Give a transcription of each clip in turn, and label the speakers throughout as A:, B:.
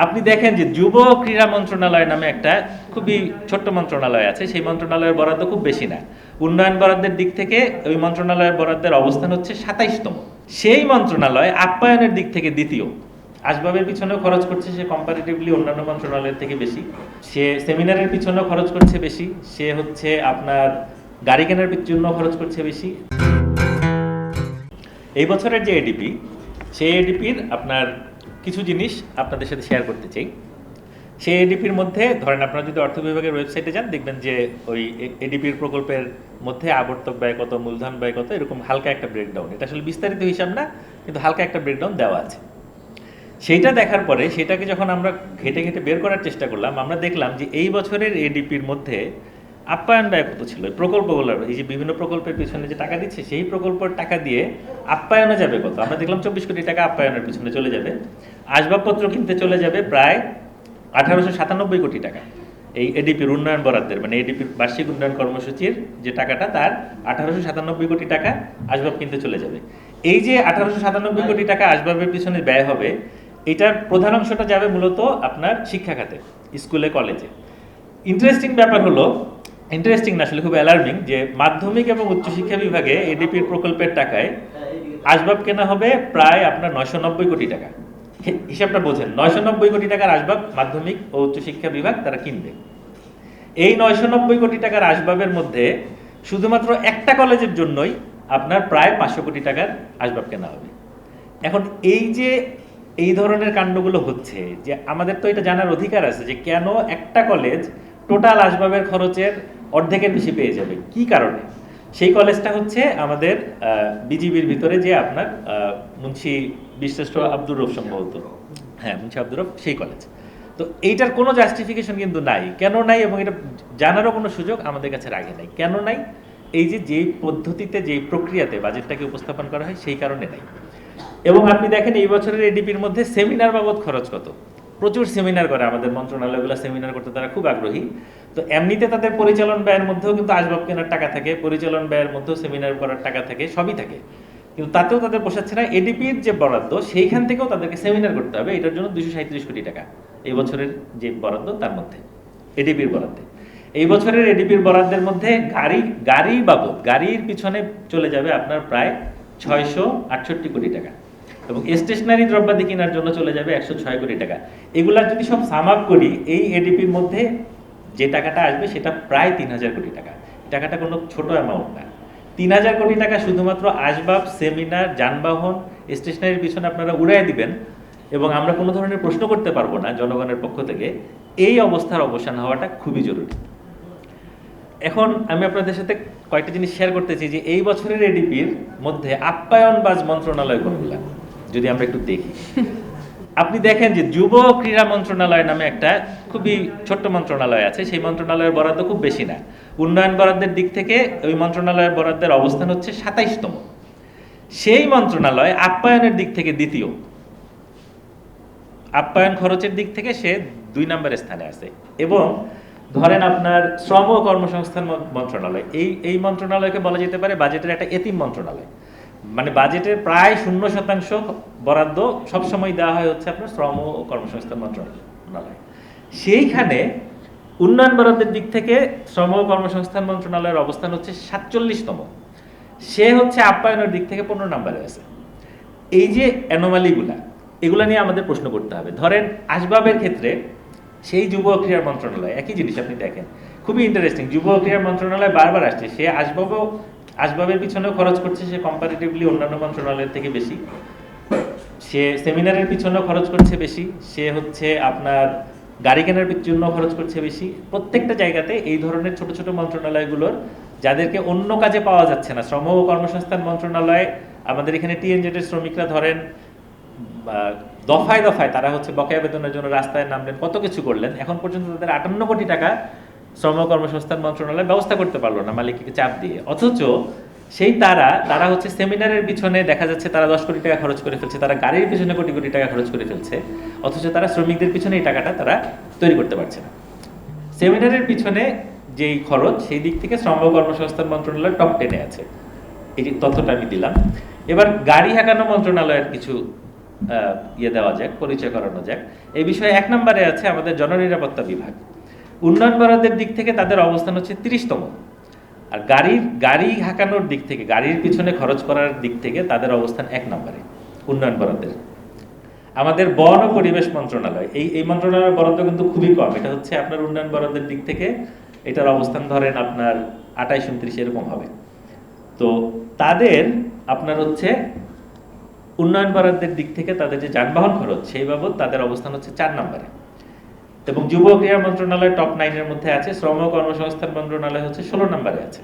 A: আপনি দেখেন যে যুব ক্রীড়া মন্ত্রণালয় নামে একটা খুবই ছোট্ট মন্ত্রণালয় আছে, সেই মন্ত্রণালয়ের বরাদ্দ খুব বেশি না। উন্নয়ন বরাদ্দের দিক থেকে ওই মন্ত্রণালয়ের বরাদ্দের অবস্থান হচ্ছে 27তম। সেই মন্ত্রণালয় আপ্যায়নের দিক থেকে দ্বিতীয়। আসবাবের পিছনেও খরচ করছে সে কম্পারেটিভলি অন্যান্য মন্ত্রণালয়ের থেকে বেশি, সে সেমিনারের পিছনেও খরচ করছে বেশি, সে হচ্ছে আপনার গাড়ি কেনার জন্য খরচ করছে বেশি। এই বছরের যে এডিপি, সেই এডিপির আপনার কিছু জিনিস আপনাদের সাথে শেয়ার করতে চাই। সেই এডিপির মধ্যে ধরেন আপনারা যদি অর্থ বিভাগের ওয়েবসাইটে যান, দেখবেন যে ওই এডিপির প্রকল্পের মধ্যে আবর্তক ব্যয় কত, মূলধন ব্যয় কত, এরকম হালকা একটা ব্রেকডাউন, এটা আসলে বিস্তারিত হিসাব না, কিন্তু হালকা একটা ব্রেকডাউন দেওয়া আছে। সেইটা দেখার পরে সেটাকে যখন আমরা ঘেটে ঘেটে বের করার চেষ্টা করলাম, আমরা দেখলাম যে এই বছরের এডিপির মধ্যে আপ্যায়ন ব্যয় কত ছিল, প্রকল্পগুলোর এই যে বিভিন্ন প্রকল্পের পিছনে যে টাকা দিচ্ছে, সেই প্রকল্পের টাকা দিয়ে আপ্যায়নে যাবে কত। আমরা দেখলাম 24 কোটি টাকা আপ্যায়নের পিছনে চলে যাবে। আসবাবপত্র কিনতে চলে যাবে প্রায় 1897 কোটি টাকা। এই এডিপির উন্নয়ন বরাদ্দের, মানে এডিপির বার্ষিক উন্নয়ন কর্মসূচির যে টাকাটা, তার 1897 কোটি টাকা আসবাব কিনতে চলে যাবে। এই যে 1897 কোটি টাকা আসবাবের পিছনে ব্যয় হবে, এটার প্রধান অংশটা যাবে মূলত আপনার শিক্ষা খাতে, স্কুলে কলেজে। ইন্টারেস্টিং ব্যাপার হলো, ইন্টারেস্টিং না আসলে খুব অ্যালার্মিং, যে মাধ্যমিক এবং উচ্চশিক্ষা বিভাগে এডিপির প্রকল্পের টাকায় আসবাব কেনা হবে প্রায় আপনার 990 কোটি টাকা। হিসাবটা বোঝেন, 990 কোটি টাকার আসবাব মাধ্যমিক ও উচ্চশিক্ষা বিভাগ তারা কিনবে। এই 990 কোটি টাকার আসবাবের মধ্যে শুধুমাত্র একটা কলেজের জন্যই আপনার প্রায় 500 কোটি টাকার আসবাব কেনা হবে। এখন এই যে এই ধরনের কাণ্ডগুলো হচ্ছে, যে আমাদের তো এটা জানার অধিকার আছে যে কেন একটা কলেজ টোটাল আসবাবের খরচের অর্ধেকের বেশি পেয়ে যাবে, কি কারণে। সেই কলেজটা হচ্ছে আমাদের বিজিবির ভিতরে যে আপনার মুন্সি বিশ্রেষ্ঠ আব্দুর রউফ, সম্ভবত, হ্যাঁ মুন্সি আব্দুর রউফ, সেই কলেজ। তো এইটার কোনো জাস্টিফিকেশন কিন্তু নাই, কেন নাই, এবং এটা জানারও কোনো সুযোগ আমাদের কাছে রাখে নাই। কেন নাই? এই যে যেই পদ্ধতিতে, যেই প্রক্রিয়াতে বাজেটটাকে উপস্থাপন করা হয়, সেই কারণে নাই। এবং আপনি দেখেন এই বছরের এডিপির মধ্যে সেমিনার বাবদ খরচ কত। প্রচুর সেমিনার করে আমাদের মন্ত্রণালয়গুলো, সেমিনার করতে তারা খুব আগ্রহী। তো এমনিতে তাদের পরিচালন ব্যয়ের মধ্যেও কিন্তু আসবাব কেনার টাকা থাকে, পরিচালন ব্যয়ের মধ্যেও সেমিনার করার টাকা থাকে, সবই থাকে, কিন্তু তাতেও তাদের পোষাচ্ছে না। এডিপির যে বরাদ্দ, সেইখান থেকেও তাদেরকে সেমিনার করতে হবে, এটার জন্য 237 কোটি টাকা এই বছরের যে বরাদ্দ, তার মধ্যে এডিপির বরাদ্দে। এই বছরের এডিপির বরাদ্দের মধ্যে গাড়ি বাবদ, গাড়ির পিছনে চলে যাবে আপনার প্রায় 668 কোটি টাকা, এবং স্টেশনারি দ্রব্যাদি কেনার জন্য চলে যাবে 106 কোটি টাকা। এগুলা যদি সব সাম আপ করি, এই এডিপির মধ্যে যে টাকাটা আসবে সেটা প্রায় 3000 কোটি টাকা। টাকাটা কোনো ছোট অ্যামাউন্ট না। 3000 কোটি টাকা শুধুমাত্র আসবাব, সেমিনার, যানবাহন, স্টেশনারির পিছনে আপনারা উড়াই দিবেন, এবং আমরা কোনো ধরনের প্রশ্ন করতে পারবো না জনগণের পক্ষ থেকে। এই অবস্থার অবসান হওয়াটা খুবই জরুরি। এখন আমি আপনাদের সাথে কয়েকটা জিনিস শেয়ার করতে চাই, যে এই বছরের এডিপির মধ্যে আপ্যায়নবাজ মন্ত্রণালয় কোনগুলা যদি আমরা একটু দেখি। আপনি দেখেন যে যুব ক্রীড়া মন্ত্রণালয় নামে একটা খুবই ছোট্ট মন্ত্রণালয় আছে, সেই মন্ত্রণালয়ের বরাদ্দ খুব বেশি না। উন্নয়ন বরাদ্দের দিক থেকে ওই মন্ত্রণালয়ের বরাদ্দের অবস্থান হচ্ছে 27তম। সেই মন্ত্রণালয় আপ্যায়নের দিক থেকে দ্বিতীয়। আপ্যায়ন খরচের দিক থেকে সে 2 নম্বরের স্থানে আছে। এবং ধরেন আপনার শ্রম ও কর্মসংস্থান মন্ত্রণালয়, এই মন্ত্রণালয়কে বলা যেতে পারে বাজেটের একটা এতিম মন্ত্রণালয়। মানে বাজেটের প্রায় 0% বরাদ্দ সবসময় দেওয়া হয় হচ্ছে আপনার শ্রম ও কর্মসংস্থান মন্ত্রণালয়। সেইখানে উন্নয়ন বরাদ্দের দিক থেকে শ্রম ও কর্মসংস্থান মন্ত্রণালয়ের অবস্থান হচ্ছে 47তম। সে হচ্ছে আপ্যায়নের দিক থেকে 15 নম্বরে আছে। এই যে অ্যানোমালিগুলা, এগুলা নিয়ে আমাদের প্রশ্ন করতে হবে। ধরেন আসবাবের ক্ষেত্রে সেই যুব ক্রীড়া মন্ত্রণালয়, একই জিনিস আপনি দেখেন, খুবই ইন্টারেস্টিং। যুব ক্রীড়া মন্ত্রণালয় বারবার আসছে, সে আসবাবের পিছনেও খরচ করছে সে কম্পারেটিভলি অন্যান্য মন্ত্রণালয়ের থেকে বেশি, সে সেমিনারের পিছনেও খরচ করছে বেশি, সে হচ্ছে আপনার গাড়ি কেনার জন্য খরচ করছে বেশি। প্রত্যেকটা জায়গাতে এই ধরনের ছোট ছোট মন্ত্রণালয়গুলোর, যাদেরকে অন্য কাজে পাওয়া যাচ্ছে না, শ্রম ও কর্মসংস্থান মন্ত্রণালয়, আমাদের এখানে টিএনজেড এর শ্রমিকরা ধরেন দফায় দফায় তারা হচ্ছে বকেয়া বেতনের জন্য রাস্তায় নামলেন, কত কিছু করলেন, এখন পর্যন্ত তাদের 58 কোটি টাকা শ্রম কর্মসংস্থান মন্ত্রণালয় ব্যবস্থা করতে পারলো না মালিককে চাপ দিয়ে। অথচ সেই তারা হচ্ছে সেমিনারের পিছনে দেখা যাচ্ছে তারা 10 কোটি টাকা খরচ করে ফেলছে, তারা গাড়ির পিছনে কোটি কোটি টাকা খরচ করে ফেলছে, অথচ তারা শ্রমিকদের পিছনে এই টাকাটা তারা তৈরি করতে পারছে না। সেমিনারের পিছনে যেই খরচ, সেই দিক থেকে শ্রম কর্মসংস্থান মন্ত্রণালয় টপ 10-এ আছে। এই তথ্যটা আমি দিলাম। এবার গাড়ি হাঁকানো মন্ত্রণালয়ের কিছু দেওয়া যাক, পরিচয় করানো যাক। এই বিষয়ে 1 নম্বরে আছে আমাদের জননিরাপত্তা বিভাগ। উন্নয়ন বরাদ্দের দিক থেকে তাদের অবস্থান হচ্ছে 30তম। আর গাড়ি হাঁকানোর দিক থেকে, গাড়ির পিছনে খরচ করার দিক থেকে তাদের অবস্থান 1 নম্বরে উন্নয়ন বরাদ্দের। আমাদের বন ও পরিবেশ মন্ত্রণালয়, এই মন্ত্রণালয়ের বরাদ্দ কিন্তু খুবই কম। এটা হচ্ছে আপনার উন্নয়ন বরাদ্দের দিক থেকে এটার অবস্থান ধরেন আপনার 28-29 এরকম হবে। তো তাদের আপনার হচ্ছে উন্নয়ন বরাদ্দের দিক থেকে তাদের যে যানবাহন খরচ সেই বাবদ তাদের অবস্থান হচ্ছে 4 নম্বরে। এবং যুব ক্রীড়া মন্ত্রণালয় টপ 9-এর মধ্যে আছে, শ্রম ও কর্মসংস্থান মন্ত্রণালয় হচ্ছে 16 নম্বরে আছে,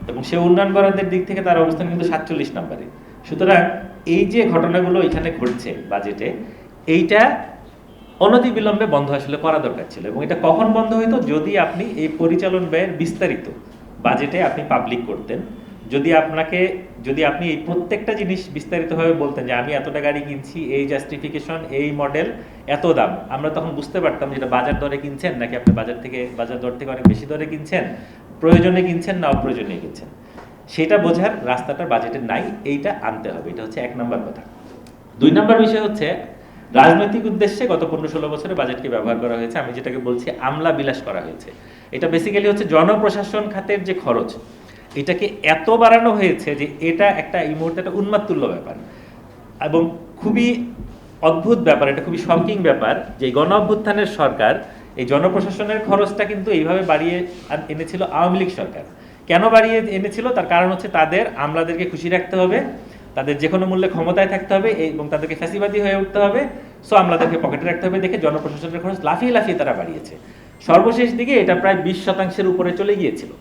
A: এবং সে উন্নয়ন বরাদ্দের দিক থেকে তার অবস্থান কিন্তু 47 নম্বরে। সুতরাং এই যে ঘটনাগুলো এখানে ঘটছে বাজেটে, এইটা অনতিবিলম্বে বন্ধ আসলে করা দরকার ছিল। এবং এটা কখন বন্ধ হইতো? যদি আপনি এই পরিচালন ব্যয়ের বিস্তারিত বাজেটে আপনি পাবলিক করতেন, যদি আপনি এই প্রত্যেকটা জিনিস বিস্তারিতভাবে বলতেন যে আমি এতটা গাড়ি কিনছি, এই জাস্টিফিকেশন, এই মডেল, এত দাম, আমরা তখন বুঝতে পারতাম যেটা বাজার দরে কিনছেন নাকি আপনি বাজার দর থেকে অনেক বেশি দরে কিনছেন, প্রয়োজনে কিনছেন না অপ্রয়োজনীয় কিনছেন, সেটা বোঝার রাস্তাটা বাজেটে নাই। এইটা আনতে হবে, এটা হচ্ছে 1 নম্বর কথা। 2 নম্বর বিষয় হচ্ছে রাজনৈতিক উদ্দেশ্যে গত 15-16 বছরে বাজেটকে ব্যবহার করা হয়েছে। আমি যেটাকে বলছি আমলা বিলাস করা হয়েছে। এটা বেসিক্যালি হচ্ছে জনপ্রশাসন খাতের যে খরচ, এটাকে এত বাড়ানো হয়েছে যে এটা এই মুহূর্তে একটা উন্মাদতুল্য ব্যাপার এবং খুবই অদ্ভুত ব্যাপার। এটা খুবই শকিং ব্যাপার যে গণ অভ্যুত্থানের সরকার এই জনপ্রশাসনের খরচটা কিন্তু এইভাবে বাড়িয়ে এনেছিল আওয়ামী লীগ সরকার। কেন বাড়িয়ে এনেছিল? তার কারণ হচ্ছে তাদের আমলাদেরকে খুশি রাখতে হবে, তাদের যে কোনো মূল্যে ক্ষমতায় থাকতে হবে এবং তাদেরকে ফ্যাসিবাদী হয়ে উঠতে হবে। সো আমলাদেরকে পকেটে রাখতে হবে দেখে জনপ্রশাসনের খরচ লাফিয়ে লাফিয়ে তারা বাড়িয়েছে। সর্বশেষ দিকে এটা প্রায় 20% উপরে চলে গিয়েছিল।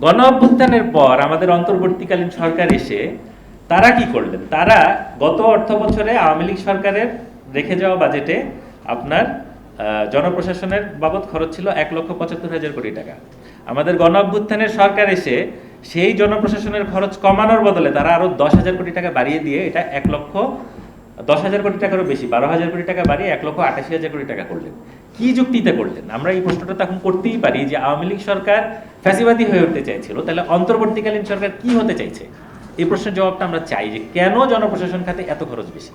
A: গণ অভ্যুত্থানের পর আমাদের অন্তর্বর্তীকালীন সরকার এসে তারা কি করলেন? তারা গত অর্থ বছরে আওয়ামী লীগ সরকারের রেখে যাওয়া বাজেটে আপনার জনপ্রশাসনের বাবদ খরচ ছিল 1,75,000 কোটি টাকা। আমাদের গণ অভ্যুত্থানের সরকার এসে সেই জনপ্রশাসনের খরচ কমানোর বদলে তারা আরো 10,000 কোটি টাকা বাড়িয়ে দিয়ে এটা 1,10,000 কোটি টাকারও বেশি, 12,000 কোটি টাকা বাড়িয়ে 1,88,000 কোটি টাকা করলেন। কি যুক্তিতে করলেন? আমরা এই প্রশ্নটা তখন করতেই পারি যে আওয়ামী লীগ সরকার ফ্যাসিবাদী হয়ে উঠতে চাইছিল, তাহলে অন্তর্বর্তীকালীন সরকার কি হতে চাইছে? এই প্রশ্নের জবাবটা আমরা চাই যে কেন জনপ্রশাসন খাতে এত খরচ বেশি,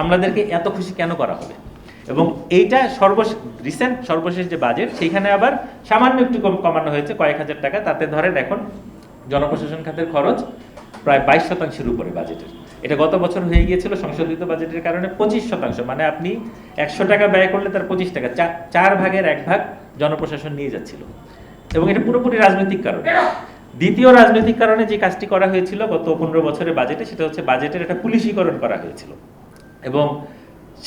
A: আমাদেরকে এত খুশি কেন করা হবে? এবং এইটা সর্বশেষ যে বাজেট, সেইখানে আবার সামান্য একটু কমানো হয়েছে কয়েক হাজার টাকা। তাতে ধরেন এখন জনপ্রশাসন খাতের খরচ প্রায় 22% উপরে বাজেটের। এটা গত বছর হয়ে গিয়েছিল সংশোধিত বাজেটের কারণে 25%। মানে আপনি 100 টাকা ব্যয় করলে তার 25 টাকা, 4 ভাগের 1 ভাগ জনপ্রশাসন নিয়ে যাচ্ছিল। এবং এটা পুরোপুরি রাজনৈতিক কারণে। দ্বিতীয় রাজনৈতিক কারণে যে কাজটি করা হয়েছিল গত 15 বছরের বাজেটে, সেটা হচ্ছে বাজেটের একটা পুলিশীকরণ করা হয়েছিল এবং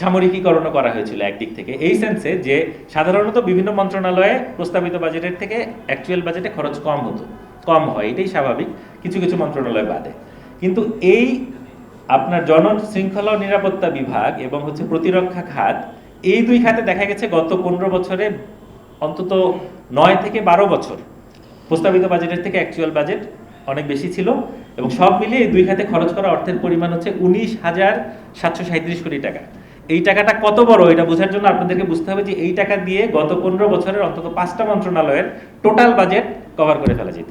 A: সামরিকীকরণও করা হয়েছিল একদিক থেকে, এই সেন্সে যে সাধারণত বিভিন্ন মন্ত্রণালয়ে প্রস্তাবিত বাজেটের থেকে অ্যাকচুয়াল বাজেটে খরচ কম হয়, এটাই স্বাভাবিক কিছু কিছু মন্ত্রণালয় বাদে। কিন্তু এই আপনার জনশৃঙ্খলা ও নিরাপত্তা বিভাগ এবং হচ্ছে প্রতিরক্ষা খাত, এই 2 খাতে দেখা গেছে গত 15 বছরে অন্তত 9 থেকে 12 বছর প্রস্তাবিত বাজেটের থেকে অ্যাকচুয়াল বাজেট অনেক বেশি ছিল। এবং সব মিলিয়ে এই 2 খাতে খরচ করা অর্থের পরিমাণ হচ্ছে 19,737 কোটি টাকা। এই টাকাটা কত বড় এটা বোঝার জন্য আপনাদেরকে বুঝতে হবে যে এই টাকা দিয়ে গত 15 বছরের অন্তত 5টা মন্ত্রণালয়ের টোটাল বাজেট কভার করে ফেলা যেত।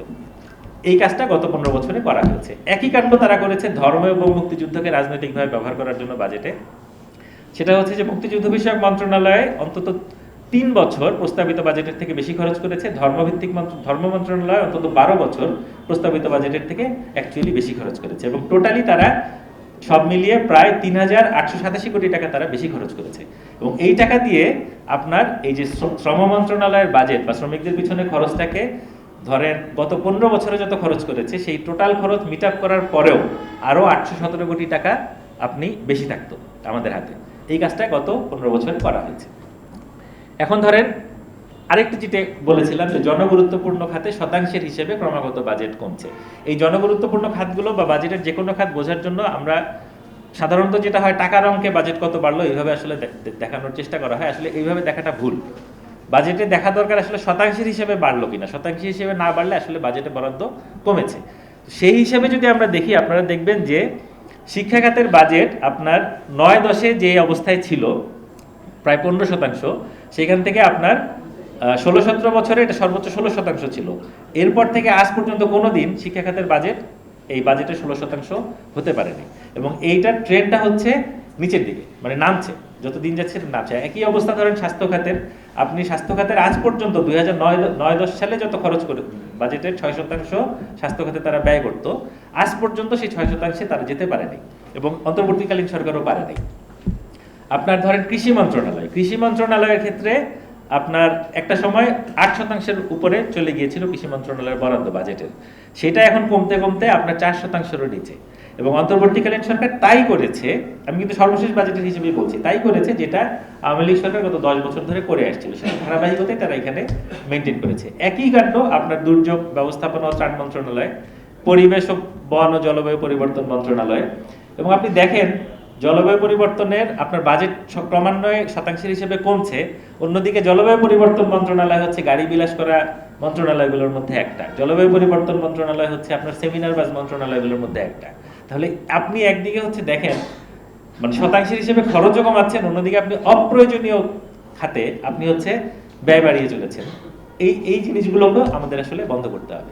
A: এই কাজটা গত 15 বছরে করা হয়েছে। একই কাণ্ড তারা করেছে ধর্ম এবং মুক্তিযুদ্ধকে রাজনৈতিকভাবে ব্যবহার করার জন্য বাজেটে। সেটা হচ্ছে যে মুক্তিযুদ্ধ বিষয়ক মন্ত্রণালয়ে অন্তত 3 বছর প্রস্তাবিত বাজেটের থেকে বেশি খরচ করেছে, ধর্ম মন্ত্রণালয় অন্তত 12 বছর প্রস্তাবিত বাজেটের থেকে অ্যাকচুয়ালি বেশি খরচ করেছে। এবং টোটালি তারা সব মিলিয়ে প্রায় 3,887 কোটি টাকা তারা বেশি খরচ করেছে। এবং এই টাকা দিয়ে আপনার এই যে শ্রম মন্ত্রণালয়ের বাজেট বা শ্রমিকদের পিছনে খরচটাকে ধরেন গত 15 বছরে যত খরচ করেছে সেই টোটাল খরচ মিট আপ করার পরেও আরও 817 কোটি টাকা আপনি বেশি থাকতো আমাদের হাতে। এই কাজটা গত 15 বছরে করা হয়েছে। এখন ধরেন আরেকটি যেটা বলেছিলাম যে জনগুরুত্বপূর্ণ খাতে শতাংশের হিসেবে ক্রমাগত বাজেট কমছে। এই জনগুরুত্বপূর্ণ খাতগুলো বা বাজেটের যে কোনো খাত বোঝার জন্য আমরা সাধারণত যেটা হয় টাকার অঙ্কে বাজেট কত বাড়লো এইভাবে আসলে দেখানোর চেষ্টা করা হয়। আসলে এইভাবে দেখাটা ভুল। বাজেটে দেখা দরকার আসলে শতাংশের হিসেবে বাড়লো কিনা। শতাংশ হিসেবে না বাড়লে আসলে বাজেটে বরাদ্দ কমেছে। সেই হিসেবে যদি আমরা দেখি, আপনারা দেখবেন যে শিক্ষা খাতের বাজেট আপনার 9-10-এ যে অবস্থায় ছিল প্রায় 15%, সেখান থেকে আপনার 16-17 বছরে এটা সর্বোচ্চ 16% ছিল। এরপর থেকে আজ পর্যন্ত কোনো দিন শিক্ষা খাতের বাজেট এই বাজেটে 16% হতে পারেনি, এবং এইটার ট্রেন্ডটা হচ্ছে নিচের দিকে, মানে নামছে, যত দিন যাচ্ছে নামছে। একই অবস্থা ধরেন স্বাস্থ্য খাতের, আপনি স্বাস্থ্য খাতের আজ পর্যন্ত 2009-10 সালে যত খরচ করে বাজেটের 6% স্বাস্থ্য খাতে তারা ব্যয় করতো, আজ পর্যন্ত সেই 6%-এ তারা যেতে পারেনি, এবং অন্তর্বর্তীকালীন সরকারও পারেনি। আপনার ধরেন কৃষি মন্ত্রণালয়ের ক্ষেত্রে আপনার একটা সময় 8%-এর উপরে চলে গিয়েছিল কৃষি মন্ত্রণালয়ের বরাদ্দ বাজেটের, সেটা এখন কমতে কমতে আপনার 4%-এরও নিচে। এবং অন্তর্বর্তীকালীন সরকার তাই করেছে, আমি কিন্তু সর্বশেষ বাজেটের হিসেবেই বলছি, তাই করেছে যেটা আওয়ামী লীগ সরকার গত 10 বছর ধরে করে আসছিল, সেটা ধারাবাহিকতায় তারা এখানে মেনটেন করেছে। একই কাণ্ড আপনার দুর্যোগ ব্যবস্থাপনা ও ত্রাণ মন্ত্রণালয়, পরিবেশ ও বন ও জলবায়ু পরিবর্তন মন্ত্রণালয়, এবং আপনি দেখেন জলবায়ু পরিবর্তনের আপনার বাজেট ক্রমান্বয়ে শতাংশের হিসেবে কমছে, অন্যদিকে জলবায়ু পরিবর্তন মন্ত্রণালয় হচ্ছে গাড়ি বিলাস করা মন্ত্রণালয়গুলোর মধ্যে একটা, জলবায়ু পরিবর্তন মন্ত্রণালয় হচ্ছে আপনার সেমিনারবাজ মন্ত্রণালয়গুলোর মধ্যে একটা। তাহলে আপনি একদিকে হচ্ছে দেখেন মানে শতাংশের হিসেবে খরচও কমাচ্ছেন, অন্যদিকে আপনি অপ্রয়োজনীয় খাতে আপনি হচ্ছে ব্যয় বাড়িয়ে চলেছেন। এই জিনিসগুলোকে আমাদের আসলে বন্ধ করতে হবে।